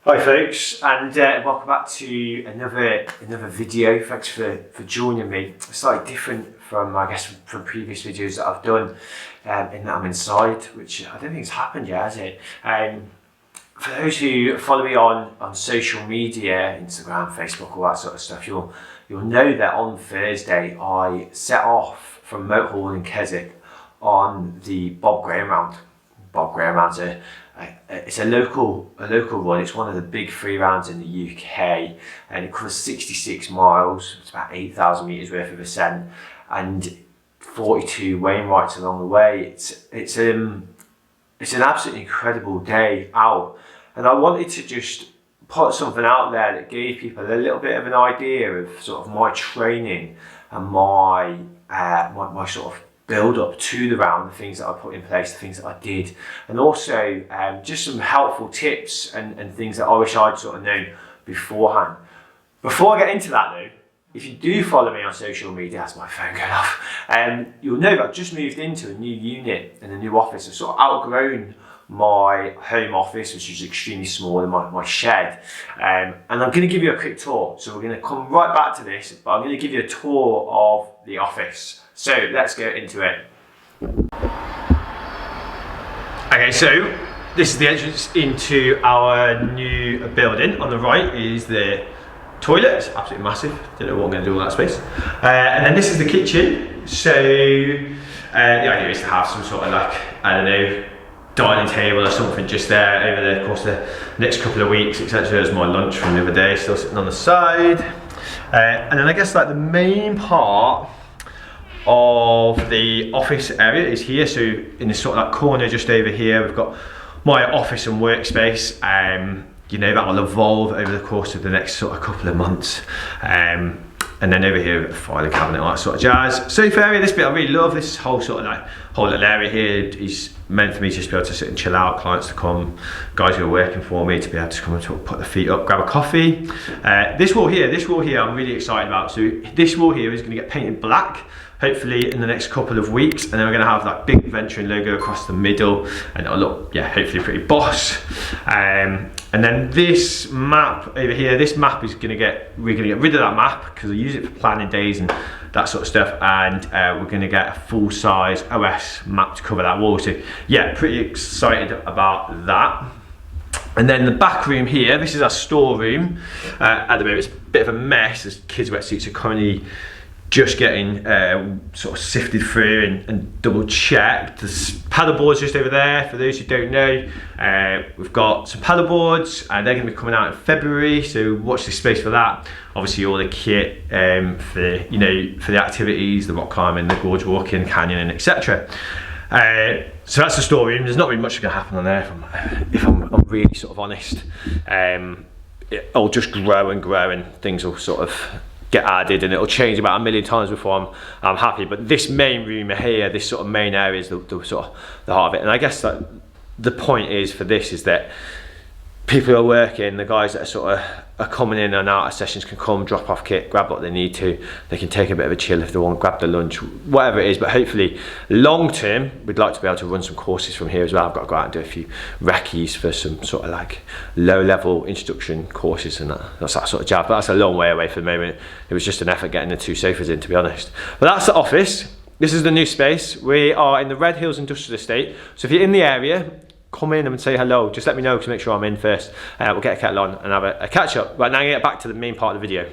Hi folks, and welcome back to another video. Thanks for joining me. It's slightly different from, I guess, from previous videos that I've done, in that I'm inside, which I don't think has happened yet, has it? For those who follow me on social media, Instagram, Facebook, all that sort of stuff, you'll know that on Thursday I set off from Moat Hall in Keswick on the Bob Graham round. Bob Graham round's it's a local run. It's one of the big free rounds in the UK, and it covers 66 miles. It's about 8,000 meters worth of ascent and 42 Wainwrights along the way. It's an absolutely incredible day out, and I wanted to just put something out there that gave people a little bit of an idea of sort of my training and my sort of build up to the round, the things that I put in place, the things that I did, and also just some helpful tips and things that I wish I'd sort of known beforehand. Before I get into that though, if you do follow me on social media, that's my phone going off, you'll know that I've just moved into a new unit and a new office. I've sort of outgrown my home office, which is extremely small, in my shed, and I'm going to give you a quick tour. So we're going to come right back to this, but I'm going to give you a tour of the office. So let's go into it. Okay, so this is the entrance into our new building. On the right is the toilet. It's absolutely massive. Don't know what I'm going to do with that space. And then this is the kitchen. So the idea is to have some sort of, like, I don't know, dining table or something just there over the course of the next couple of weeks, etc. There's my lunch from the other day still sitting on the side. And then I guess like the main part of the office area is here. So in this sort of like corner just over here, we've got my office and workspace. You know, that will evolve over the course of the next sort of couple of months. And then over here, the filing cabinet, all that sort of jazz. Sofa area, this bit I really love. This whole sort of like whole little area here is meant for me to just be able to sit and chill out. Clients to come, guys who are working for me to be able to come and put their feet up, grab a coffee. This wall here, I'm really excited about. So this wall here is going to get painted black, hopefully in the next couple of weeks, and then we're going to have that big Venturing logo across the middle, and it'll look, yeah, hopefully pretty boss. And then this map over here, this map is we're going to get rid of that map because I use it for planning days and that sort of stuff, and we're going to get a full-size OS map to cover that wall. So yeah, pretty excited about that. And then the back room here, this is our storeroom. At the moment it's a bit of a mess as kids' wetsuits are currently just getting sort of sifted through and double checked. There's paddle boards just over there. For those who don't know, we've got some paddle boards and they're going to be coming out in February, so watch this space for that. Obviously all the kit for the activities, the rock climbing, the gorge walking, canyoning, etc. So that's the storeroom. There's not really much going to happen on there if I'm really sort of honest. It'll just grow and things will sort of get added, and it'll change about a million times before I'm happy. But this main room here, this sort of main area is the sort of the heart of it. And I guess that the point is for this is that people who are working, the guys that are sort of are coming in and out of sessions can come, drop off kit, grab what they need to. They can take a bit of a chill if they want, grab the lunch, whatever it is. But hopefully long term, we'd like to be able to run some courses from here as well. I've got to go out and do a few recce's for some sort of like low level introduction courses, and that's that sort of jazz. But that's a long way away for the moment. It was just an effort getting the two sofas in, to be honest. But that's the office. This is the new space. We are in the Red Hills Industrial Estate. So if you're in the area, come in and say hello. Just let me know to make sure I'm in first. We'll get a kettle on and have a catch up. Right, now I'm going to get back to the main part of the video.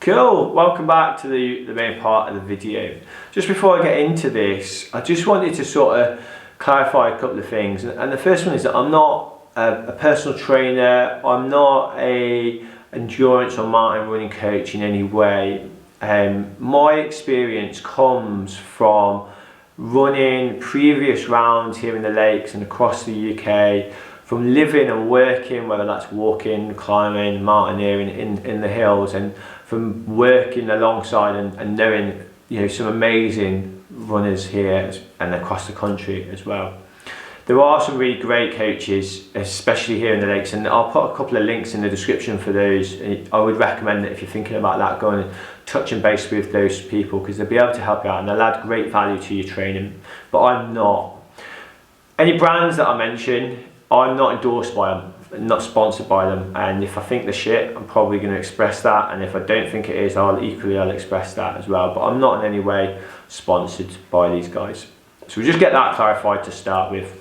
Cool, welcome back to the main part of the video. Just before I get into this, I just wanted to sort of clarify a couple of things. And the first one is that I'm not a personal trainer. I'm not a endurance or mountain running coach in any way. My experience comes from running previous rounds here in the lakes and across the UK, from living and working, whether that's walking, climbing, mountaineering in the hills, and from working alongside and knowing, you know, some amazing runners here and across the country as well. There are some really great coaches, especially here in the lakes, and I'll put a couple of links in the description for those. I would recommend that if you're thinking about that, go and touch and base with those people, because they'll be able to help you out and they'll add great value to your training. But I'm not. Any brands that I mention, I'm not endorsed by them. not sponsored by them, and if I think the shit, I'm probably going to express that, and if I don't think it is, I'll express that as well. But I'm not in any way sponsored by these guys. So we just get that clarified to start with.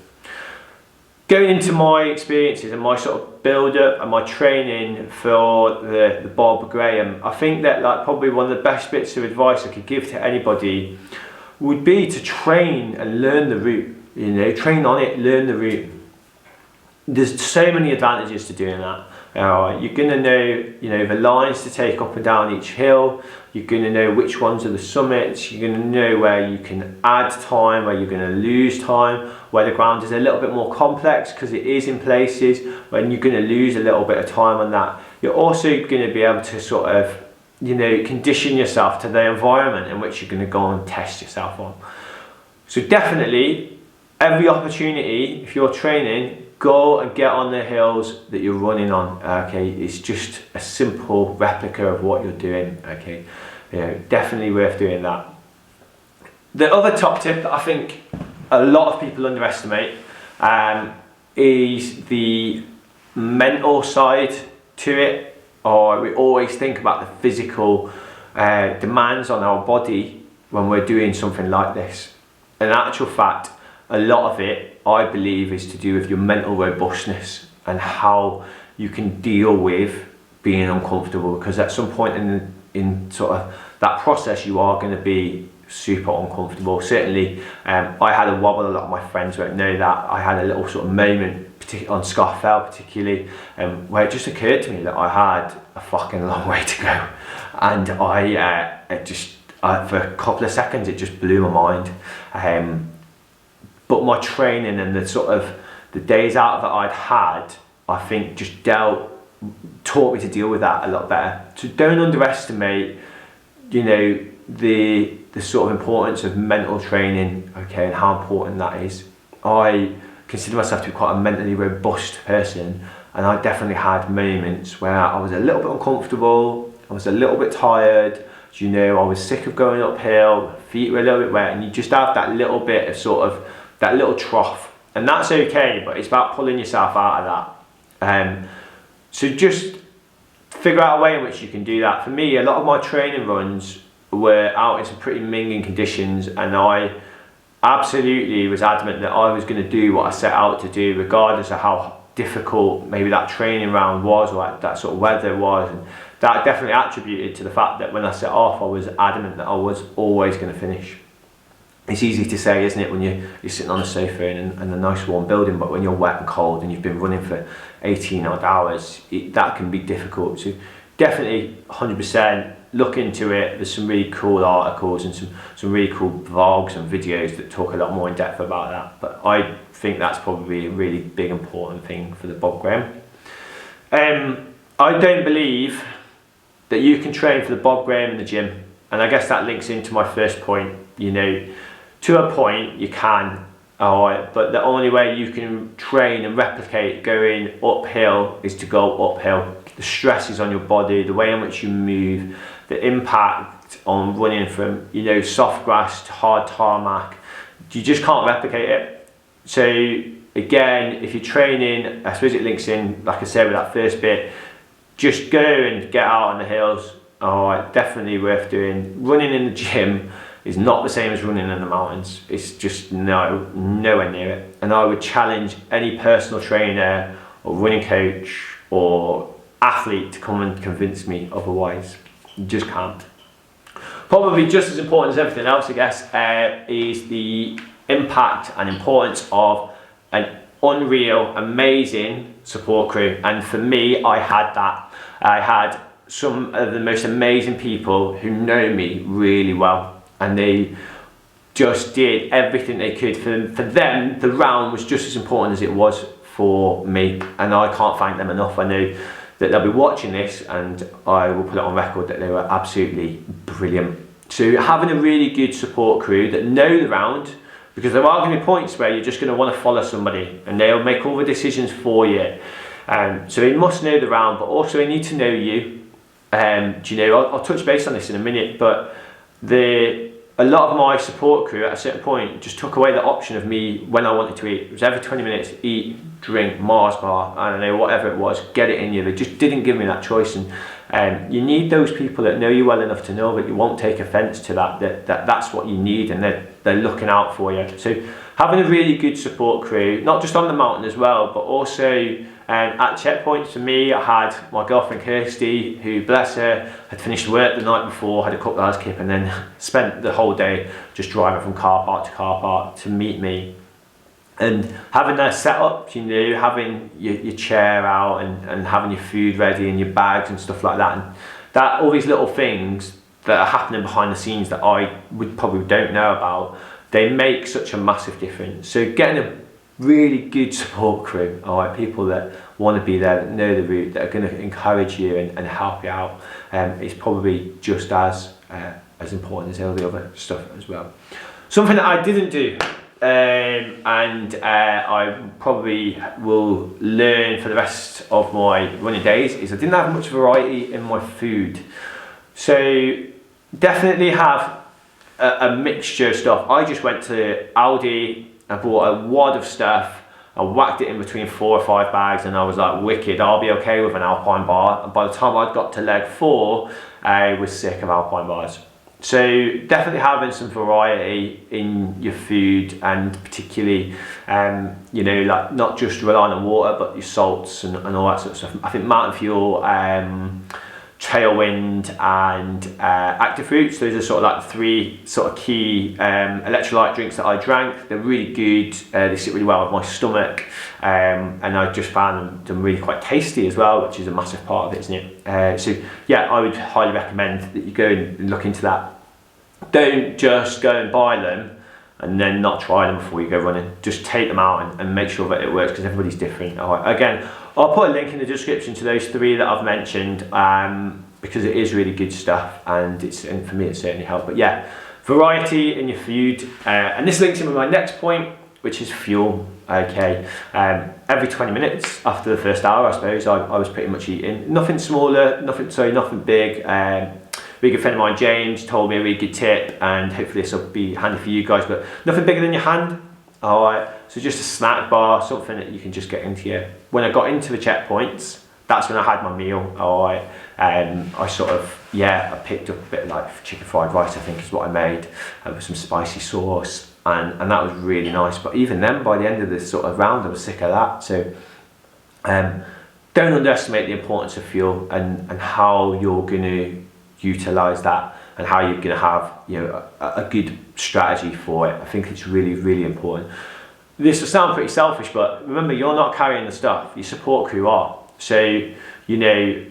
Going into my experiences and my sort of build up and my training for the Bob Graham, I think that like probably one of the best bits of advice I could give to anybody would be to train and learn the route. You know, train on it, learn the route. There's so many advantages to doing that. You're going to know, the lines to take up and down each hill. You're going to know which ones are the summits. You're going to know where you can add time, where you're going to lose time, where the ground is a little bit more complex because it is in places when you're going to lose a little bit of time on that. You're also going to be able to sort of, condition yourself to the environment in which you're going to go and test yourself on. So definitely, every opportunity, if you're training, go and get on the hills that you're running on. Okay, it's just a simple replica of what you're doing. Okay, definitely worth doing that. The other top tip that I think a lot of people underestimate is the mental side to it. Or we always think about the physical demands on our body when we're doing something like this. In actual fact, a lot of it, I believe, is to do with your mental robustness and how you can deal with being uncomfortable, because at some point in sort of that process you are going to be super uncomfortable. Certainly I had a wobble. A lot of my friends won't know that. I had a little sort of moment on Scott Fell particularly where it just occurred to me that I had a fucking long way to go, and for a couple of seconds it just blew my mind. But my training and the sort of the days out that I'd had, I think just taught me to deal with that a lot better. So don't underestimate, the sort of importance of mental training, okay, and how important that is. I consider myself to be quite a mentally robust person, and I definitely had moments where I was a little bit uncomfortable, I was a little bit tired, I was sick of going uphill, feet were a little bit wet, and you just have that little bit of sort of that little trough, and that's okay, but it's about pulling yourself out of that. So just figure out a way in which you can do that. For me, a lot of my training runs were out in some pretty minging conditions, and I absolutely was adamant that I was going to do what I set out to do, regardless of how difficult maybe that training round was or that sort of weather was. And that definitely attributed to the fact that when I set off, I was adamant that I was always going to finish. It's easy to say, isn't it, when you're sitting on a sofa in a nice warm building, but when you're wet and cold and you've been running for 18 odd hours, that can be difficult. So definitely 100% look into it. There's some really cool articles and some really cool vlogs and videos that talk a lot more in depth about that. But I think that's probably a really big important thing for the Bob Graham. I don't believe that you can train for the Bob Graham in the gym. And I guess that links into my first point, to a point you can, but the only way you can train and replicate going uphill is to go uphill. The stress is on your body, the way in which you move, the impact on running from soft grass to hard tarmac, you just can't replicate it. So again, if you're training, I suppose it links in, like I said, with that first bit, just go and get out on the hills. Definitely worth doing. Running in the gym is not the same as running in the mountains. It's just nowhere near it. And I would challenge any personal trainer or running coach or athlete to come and convince me otherwise. You just can't. Probably just as important as everything else, I guess, is the impact and importance of an unreal, amazing support crew. And for me, I had that. I had some of the most amazing people who know me really well, and they just did everything they could. For them, the round was just as important as it was for me, and I can't thank them enough. I know that they'll be watching this, and I will put it on record that they were absolutely brilliant. So having a really good support crew that know the round, because there are going to be points where you're just going to want to follow somebody and they'll make all the decisions for you. So they must know the round, but also they need to know you. I'll touch base on this in a minute, but a lot of my support crew at a certain point just took away the option of me when I wanted to eat. It was every 20 minutes, eat, drink, Mars bar, I don't know, whatever it was, get it in you. They just didn't give me that choice. And you need those people that know you well enough to know that you won't take offence to that's what you need, and they're looking out for you. So having a really good support crew, not just on the mountain as well, but also at checkpoints. For me, I had my girlfriend Kirsty, who, bless her, had finished work the night before, had a couple hours kip, and then spent the whole day just driving from car park to meet me. And having their setup, you know, having your chair out and having your food ready and your bags and stuff like that, and that all these little things that are happening behind the scenes that I would probably don't know about, they make such a massive difference. So getting a really good support crew, all right, people that want to be there, that know the route, that are going to encourage you and help you out, is probably just as important as all the other stuff as well. Something that I didn't do, and I probably will learn for the rest of my running days, is I didn't have much variety in my food. So definitely have a mixture of stuff. I just went to Aldi, I bought a wad of stuff, I whacked it in between 4 or 5 bags, and I was like, wicked, I'll be okay with an Alpine bar. And by the time I got to leg 4, I was sick of Alpine bars. So definitely having some variety in your food, and particularly, you know, like not just relying on water, but your salts and all that sort of stuff. I think Mountain Fuel, Tailwind and Active Fruits, those are sort of like the 3 sort of key electrolyte drinks that I drank. They're really good, they sit really well with my stomach, and I just found them really quite tasty as well, which is a massive part of it, isn't it? So yeah, I would highly recommend that you go and look into that. Don't just go and buy them and then not try them before you go running. Just take them out and make sure that it works, because everybody's different. Again, I'll put a link in the description to those 3 that I've mentioned, because it is really good stuff, and for me it certainly helped. But yeah, variety in your food, and this links in with my next point, which is fuel. Okay, every 20 minutes after the first hour, I suppose, I was pretty much eating. Nothing smaller, nothing big. Really good friend of mine, James, told me a really good tip, and hopefully this will be handy for you guys, but nothing bigger than your hand. Alright, so just a snack bar, something that you can just get into you. When I got into the checkpoints, that's when I had my meal. Alright, I sort of, I picked up a bit of like chicken fried rice, I think is what I made, with some spicy sauce, and that was really nice. But even then, by the end of this sort of round, I was sick of that. So don't underestimate the importance of fuel and how you're going to utilise that, and how you're going to have, you know, a good strategy for it. I think it's really, really important. This will sound pretty selfish, but remember, you're not carrying the stuff, your support crew are. So, you know,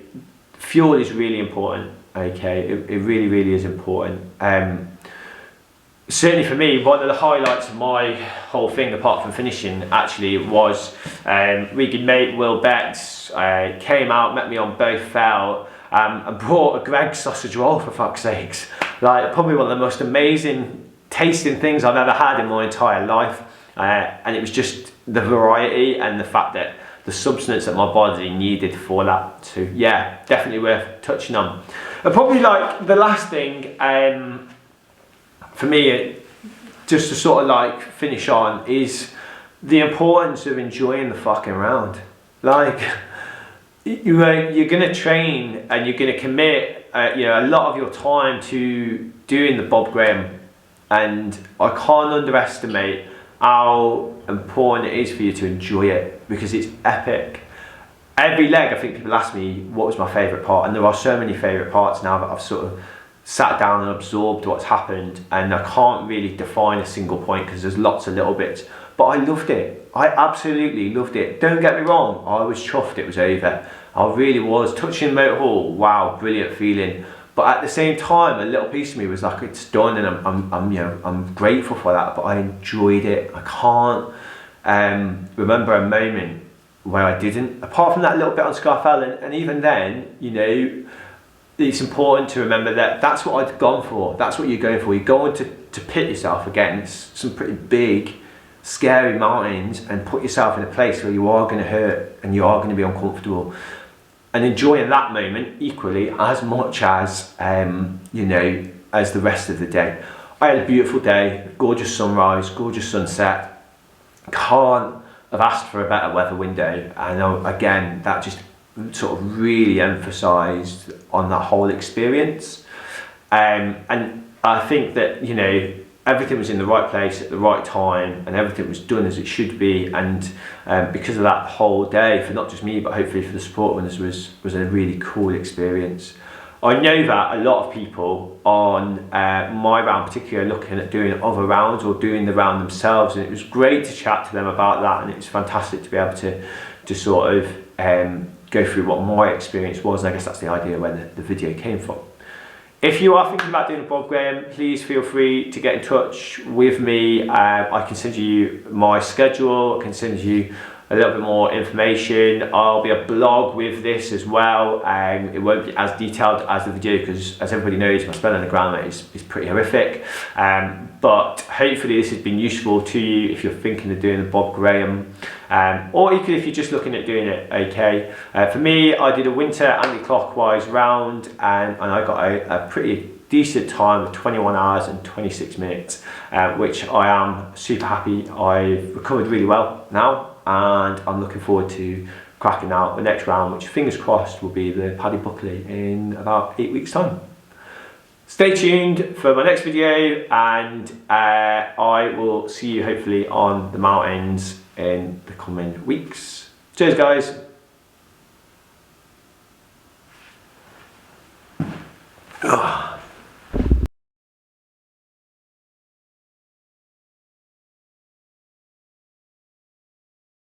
fuel is really important, okay? It really, really is important. Certainly for me, one of the highlights of my whole thing, apart from finishing, actually was really good mate Will Betts came out, met me on Bow Fell, and brought a Greggs sausage roll, for fuck's sakes. Like, probably one of the most amazing tasting things I've ever had in my entire life. And it was just the variety and the fact that the substance that my body needed for that. So yeah, definitely worth touching on. And probably like the last thing, for me, just to sort of like finish on, is the importance of enjoying the fucking round. Like, you're going to train and you're going to commit you know, a lot of your time to doing the Bob Graham, and I can't underestimate how important it is for you to enjoy it, because it's epic. Every leg, I think people ask me what was my favourite part, and there are so many favourite parts now that I've sort of sat down and absorbed what's happened, and I can't really define a single point because there's lots of little bits. But I loved it. I absolutely loved it. Don't get me wrong, I was chuffed it was over. I really was. Touching Motorhall, wow, brilliant feeling. But at the same time, a little piece of me was like, it's done, and I'm grateful for that. But I enjoyed it. I can't remember a moment where I didn't. Apart from that little bit on Scafell, and even then, you know, it's important to remember that that's what I'd gone for. That's what you're going for. You're going to pit yourself against some pretty big, scary mountains and put yourself in a place where you are going to hurt and you are going to be uncomfortable, and enjoying that moment equally as much as you know, as the rest of the day. I had a beautiful day, gorgeous sunrise, gorgeous sunset. Can't have asked for a better weather window. I know, again, that just sort of really emphasised on that whole experience. And I think that, you know, everything was in the right place at the right time, and everything was done as it should be. And because of that whole day, for not just me, but hopefully for the sport runners, was a really cool experience. I know that a lot of people on my round particularly are looking at doing other rounds or doing the round themselves, and it was great to chat to them about that, and it was fantastic to be able to sort of go through what my experience was, and I guess that's the idea where the video came from. If you are thinking about doing a Bob Graham, please feel free to get in touch with me. I can send you my schedule, I can send you a little bit more information. I'll be a blog with this as well. It won't be as detailed as the video because, as everybody knows, my spelling on the grammar is pretty horrific. But hopefully this has been useful to you if you're thinking of doing the Bob Graham, or equally if you're just looking at doing it okay. For me, I did a winter anti-clockwise round, and I got a pretty decent time of 21 hours and 26 minutes, which I am super happy. I've recovered really well now, and I'm looking forward to cracking out the next round, which fingers crossed will be the Paddy Buckley in about 8 weeks' time. Stay tuned for my next video, and I will see you hopefully on the mountains in the coming weeks. Cheers, guys. Ugh.